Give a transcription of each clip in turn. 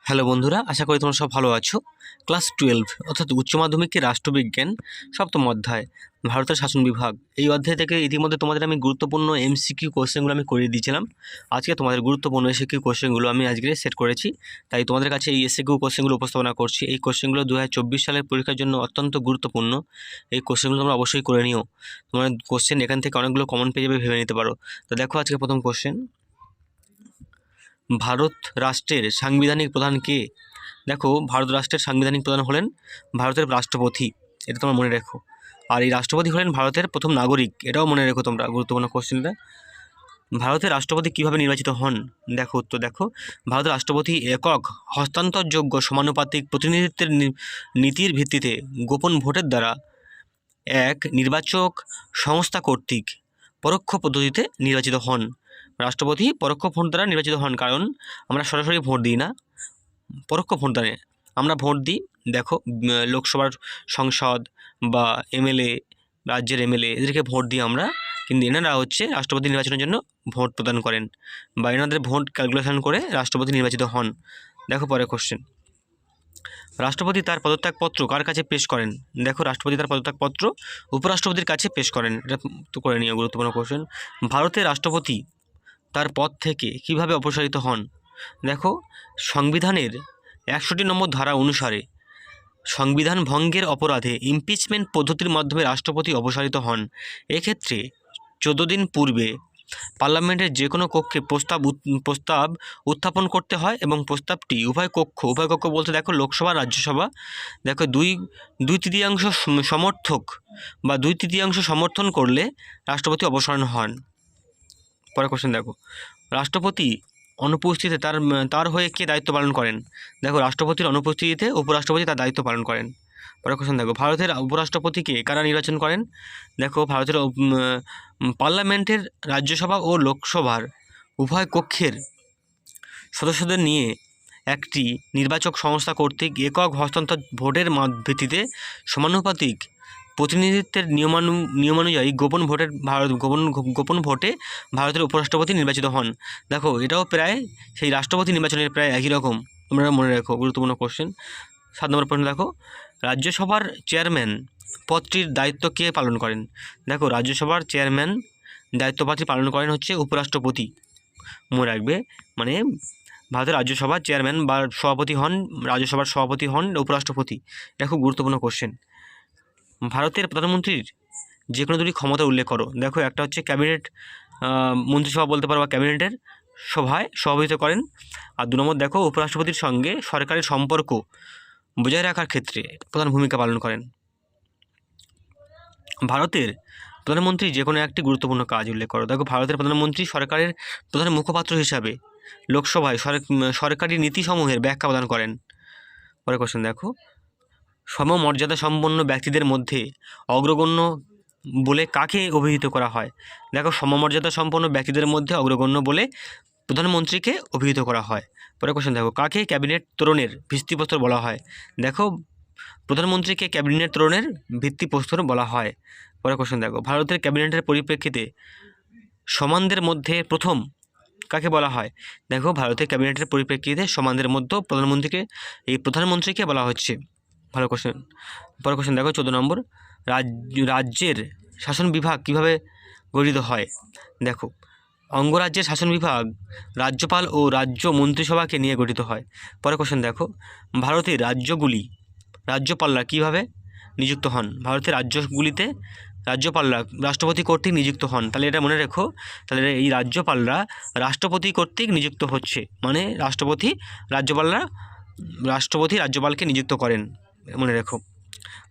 Hello বন্ধুরা, আশা করি তোমরা সব ভালো আছো। ক্লাস 12 অর্থাৎ উচ্চ মাধ্যমিকের রাষ্ট্রবিজ্ঞান সপ্তম অধ্যায় ভারতের শাসন বিভাগ, এই অধ্যায় থেকে ইতিমধ্যে তোমাদের আমি গুরুত্বপূর্ণ এমসিকিউ কোশ্চেনগুলো আমি করিয়ে দিয়েছিলাম। আজকে তোমাদের গুরুত্বপূর্ণ এসিকিউ কোশ্চেনগুলো আমি আজকে সেট করেছি, তাই তোমাদের কাছে এই এসিকিউ কোশ্চেনগুলো উপস্থাপনা করছি। এই কোশ্চেনগুলো 2024 সালের পরীক্ষার জন্য অত্যন্ত গুরুত্বপূর্ণ। এই কোশ্চেনগুলো তোমরা অবশ্যই করে নিও। তোমার কোশ্চেন এখান থেকে অনেকগুলো কমন পেয়ে যাবে, ভেবে নিতে পারো। তো দেখো আজকে প্রথম কোশ্চেন, ভারত রাষ্ট্রের সাংবিধানিক প্রধান কে? দেখো, ভারত রাষ্ট্রের সাংবিধানিক প্রধান হলেন ভারতের রাষ্ট্রপতি, এটা তোমরা মনে রেখো। আর এই রাষ্ট্রপতি হলেন ভারতের প্রথম নাগরিক, এটাও মনে রেখো তোমরা, গুরুত্বপূর্ণ কোশ্চেনটা। ভারতের রাষ্ট্রপতি কিভাবে নির্বাচিত হন? দেখো উত্তর দেখো, ভারতের রাষ্ট্রপতি একক হস্তান্তরযোগ্য সমানুপাতিক প্রতিনিধিত্বের নীতির ভিত্তিতে গোপন ভোটের দ্বারা এক নির্বাচক সংস্থা কর্তৃক পরোক্ষ পদ্ধতিতে নির্বাচিত হন। রাষ্ট্রপতি পরোক্ষ ভোট দ্বারা নির্বাচিত হন, কারণ আমরা সরাসরি ভোট দিই না, পরোক্ষ ভোট দ্বারা আমরা ভোট দিই। দেখো, লোকসভার সংসদ বা এমএলএ, রাজ্যের এমএলএ, এদেরকে ভোট দিই আমরা, কিন্তু এনারা হচ্ছে রাষ্ট্রপতি নির্বাচনের জন্য ভোট প্রদান করেন, বা এনাদের ভোট ক্যালকুলেশন করে রাষ্ট্রপতি নির্বাচিত হন। দেখো পরের কোশ্চেন, রাষ্ট্রপতি তার পদত্যাগপত্র কার কাছে পেশ করেন? দেখো, রাষ্ট্রপতি তার পদত্যাগপত্র উপরাষ্ট্রপতির কাছে পেশ করেন, এটা তো করে নিও, গুরুত্বপূর্ণ কোশ্চেন। ভারতের রাষ্ট্রপতি তার পদ থেকে কিভাবে অপসারিত হন? দেখো, সংবিধানের 61 নম্বর ধারা অনুসারে সংবিধান ভঙ্গের অপরাধে ইমপিচমেন্ট পদ্ধতির মাধ্যমে রাষ্ট্রপতি অপসারিত হন। এক্ষেত্রে 14 দিন পূর্বে পার্লামেন্টের যে কোনো কক্ষে প্রস্তাব উত্থাপন করতে হয়, এবং প্রস্তাবটি উভয় কক্ষ বলতে দেখো লোকসভা রাজ্যসভা, দেখো দুই তৃতীয়াংশ সমর্থক বা 2/3 সমর্থন করলে রাষ্ট্রপতি অপসারণ হন। পরের কোশ্চেন দেখো, রাষ্ট্রপতি অনুপস্থিতিতে তার হয়ে কে দায়িত্ব পালন করেন? দেখো, রাষ্ট্রপতির অনুপস্থিতিতে উপরাষ্ট্রপতি তার দায়িত্ব পালন করেন। পরের কোশ্চেন দেখো, ভারতের উপরাষ্ট্রপতিকে কারা নির্বাচন করেন? দেখো, ভারতের পার্লামেন্টের রাজ্যসভা ও লোকসভার উভয় কক্ষের সদস্যদের নিয়ে একটি নির্বাচক সংস্থা কর্তৃক একক হস্তান্তর ভোটের ভিত্তিতে সমানুপাতিক প্রতিনিধিত্বের নিয়মানুযায়ী গোপন ভোটে ভারতের উপরাষ্ট্রপতি নির্বাচিত হন। দেখো, এটাও প্রায় সেই রাষ্ট্রপতি নির্বাচনের প্রায় একই রকম, তোমরা মনে রাখো, গুরুত্বপূর্ণ কোশ্চেন। 7 নম্বর প্রশ্ন দেখো, রাজ্যসভার চেয়ারম্যান পদটির দায়িত্ব কে পালন করেন? দেখো, রাজ্যসভার চেয়ারম্যান দায়িত্বপাতি পালন করেন হচ্ছে উপরাষ্ট্রপতি, মনে রাখবে। মানে ভারতের রাজ্যসভার চেয়ারম্যান বা সভাপতি হন, রাজ্যসভার সভাপতি হন উপরাষ্ট্রপতি। এটা খুব গুরুত্বপূর্ণ কোশ্চেন। ভারতের প্রধানমন্ত্রীর যে কোনো দুটি ক্ষমতা উল্লেখ করো। দেখো, একটা হচ্ছে ক্যাবিনেট মন্ত্রিসভা বলতে পারো, বা ক্যাবিনেটের সভায় সভাপতিত্ব করেন। আর 2 নম্বর দেখো, উপরাষ্ট্রপতির সঙ্গে সরকারের সম্পর্ক বজায় রাখার ক্ষেত্রে প্রধান ভূমিকা পালন করেন। ভারতের প্রধানমন্ত্রী যে কোনো একটি গুরুত্বপূর্ণ কাজ উল্লেখ করো। দেখো, ভারতের প্রধানমন্ত্রী সরকারের প্রধান মুখপাত্র হিসাবে লোকসভায় সরকারি নীতিসমূহের ব্যাখ্যা প্রদান করেন। পরের কোশ্চেন দেখো, সমমর্যাদা সম্পন্ন ব্যক্তিদের মধ্যে অগ্রগণ্য বলে কাকে অভিহিত করা হয়? দেখো, সমমর্যাদা সম্পন্ন ব্যক্তিদের মধ্যে অগ্রগণ্য বলে প্রধানমন্ত্রীকে অভিহিত করা হয়। পরের কোশ্চেন দেখো, কাকে ক্যাবিনেট তোরণের ভিত্তিপ্রস্তর বলা হয়? দেখো, প্রধানমন্ত্রীকে ক্যাবিনেট তোরণের ভিত্তিপ্রস্তর বলা হয়। পরের কোশ্চেন দেখো, ভারতের ক্যাবিনেটের পরিপ্রেক্ষিতে সমানদের মধ্যে প্রথম কাকে বলা হয়? দেখো, ভারতের ক্যাবিনেটের পরিপ্রেক্ষিতে সমানদের মধ্যে প্রধানমন্ত্রীকে বলা হচ্ছে। ভালো কোশ্চেন। পরের কোশ্চেন দেখো, 14 নম্বর, রাজ্যের শাসন বিভাগ কিভাবে গঠিত হয়? দেখো, অঙ্গরাজ্যের শাসন বিভাগ রাজ্যপাল ও রাজ্য মন্ত্রিসভাকে নিয়ে গঠিত হয়। পরের কোশ্চেন দেখো, ভারতের রাজ্যপালরা কিভাবে নিযুক্ত হন? ভারতের রাজ্যগুলিতে রাজ্যপালরা রাষ্ট্রপতি কর্তৃক নিযুক্ত হন। তাহলে এটা মনে রেখো, তাহলে এই রাজ্যপালরা রাষ্ট্রপতি কর্তৃক নিযুক্ত হচ্ছে, মানে রাষ্ট্রপতি রাজ্যপালকে নিযুক্ত করেন, মনে রেখো।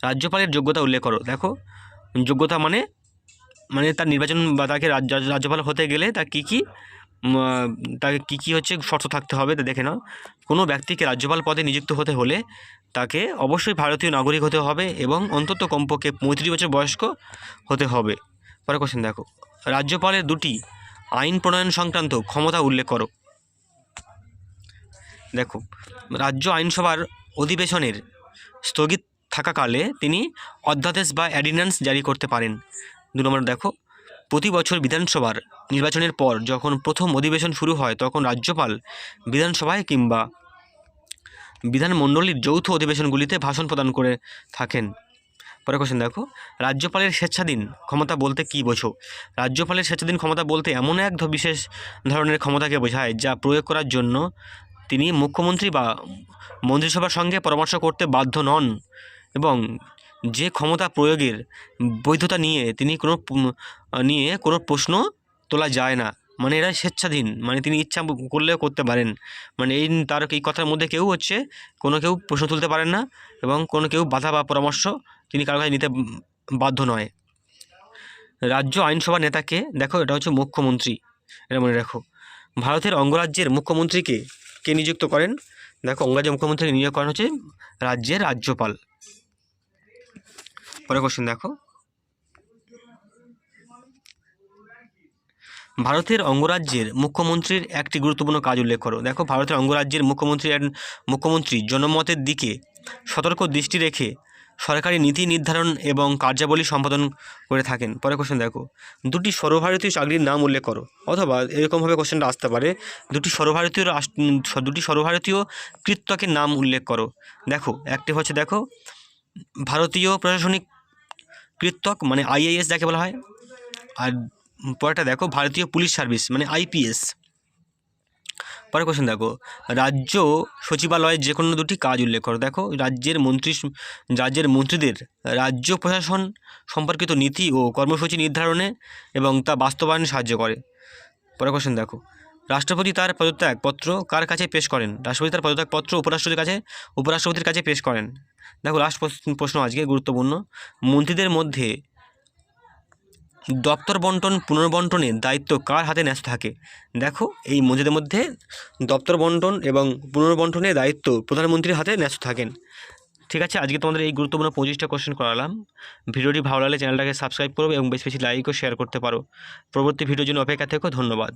রাজ্যপালের যোগ্যতা উল্লেখ করো। দেখো, যোগ্যতা মানে তার নির্বাচন বা তাকে রাজ্যপাল হতে গেলে তাকে কী হচ্ছে শর্ত থাকতে হবে, তা দেখে নাও। কোনো ব্যক্তিকে রাজ্যপাল পদে নিযুক্ত হতে হলে তাকে অবশ্যই ভারতীয় নাগরিক হতে হবে এবং অন্তত কমপক্ষে 35 বছর বয়স্ক হতে হবে। পরের কোশ্চেন দেখো, রাজ্যপালের 2টি আইন প্রণয়ন সংক্রান্ত ক্ষমতা উল্লেখ করো। দেখো, রাজ্য আইনসভার অধিবেশনের স্থগিত থাকাকালে তিনি অধ্যাদেশ বা অর্ডিন্যান্স জারি করতে পারেন। 2 নম্বর দেখো, প্রতি বছর বিধানসভার নির্বাচনের পর যখন প্রথম অধিবেশন শুরু হয় তখন রাজ্যপাল বিধানসভায় কিংবা বিধানমণ্ডলীর যৌথ অধিবেশনগুলিতে ভাষণ প্রদান করে থাকেন। পরের কোশ্চেন দেখো, রাজ্যপালের স্বেচ্ছাধীন ক্ষমতা বলতে কী বোঝো? রাজ্যপালের স্বেচ্ছাধীন ক্ষমতা বলতে এমন এক বিশেষ ধরনের ক্ষমতাকে বোঝায় যা প্রয়োগ করার জন্য তিনি মুখ্যমন্ত্রী বা মন্ত্রিসভার সঙ্গে পরামর্শ করতে বাধ্য নন, এবং যে ক্ষমতা প্রয়োগের বৈধতা নিয়ে কোনো প্রশ্ন তোলা যায় না। মানে এরা স্বেচ্ছাধীন, মানে তিনি ইচ্ছা করলেও করতে পারেন। মানে এই কথার মধ্যে কেউ প্রশ্ন তুলতে পারেন না, এবং কেউ বাধা বা পরামর্শ তিনি কারো কাছে নিতে বাধ্য নয়। রাজ্য আইনসভা নেতাকে দেখো, এটা হচ্ছে মুখ্যমন্ত্রী, এটা মনে রাখো। ভারতের অঙ্গরাজ্যের মুখ্যমন্ত্রীকে কে নিযুক্ত করেন? দেখো, অঙ্গরাজ্যের মুখ্যমন্ত্রীকে নিয়োগ করেন হচ্ছে রাজ্যের রাজ্যপাল। পরের কোশ্চেন দেখো, ভারতের অঙ্গরাজ্যের মুখ্যমন্ত্রীর একটি গুরুত্বপূর্ণ কাজ উল্লেখ করো। দেখো, ভারতের অঙ্গরাজ্যের মুখ্যমন্ত্রী জনমতের দিকে সতর্ক দৃষ্টি রেখে সরকারি নীতি নির্ধারণ এবং কার্যাবলী সম্পাদন করে থাকেন। পরের কোশ্চেন দেখো, দুটি সর্বভারতীয় চাকরির নাম উল্লেখ করো। অথবা এরকমভাবে কোশ্চেনটা আসতে পারে, দুটি সর্বভারতীয় কৃত্যকের নাম উল্লেখ করো। দেখো, একটি হচ্ছে দেখো ভারতীয় প্রশাসনিক কৃত্যক, মানে IAS যাকে বলা হয়। আর পরেরটা দেখো ভারতীয় পুলিশ সার্ভিস, মানে IPS। পরের কোশ্চেন দেখো, রাজ্য সচিবালয়ের যে কোনো দুটি কাজ উল্লেখ করো। দেখো, রাজ্যের মন্ত্রীদের রাজ্য প্রশাসন সম্পর্কিত নীতি ও কর্মসূচি নির্ধারণে এবং তা বাস্তবায়নে সাহায্য করে। পরের কোশ্চেন দেখো, রাষ্ট্রপতি তার পদত্যাগপত্র কার কাছে পেশ করেন? রাষ্ট্রপতি তার পদত্যাগপত্র উপরাষ্ট্রপতির কাছে পেশ করেন। দেখো, লাস্ট প্রশ্ন আজকে গুরুত্বপূর্ণ, মন্ত্রীদের মধ্যে দপ্তর পুনর্বন্টনের দায়িত্ব কার হাতে ন্যস্ত থাকে? দেখো, এই মন্ত্রীদের মধ্যে দপ্তর বন্টন এবং পুনর্বন্টনের দায়িত্ব প্রধানমন্ত্রীর হাতে ন্যস্ত থাকেন। ঠিক আছে, আজকে তোমাদের এই গুরুত্বপূর্ণ 25টা কোশ্চেন করালাম। ভিডিওটি ভালো লাগলে চ্যানেলটাকে সাবস্ক্রাইব করো এবং বেশি বেশি লাইক ও শেয়ার করতে পারো। পরবর্তী ভিডিওর জন্য অপেক্ষা থেকো। ধন্যবাদ।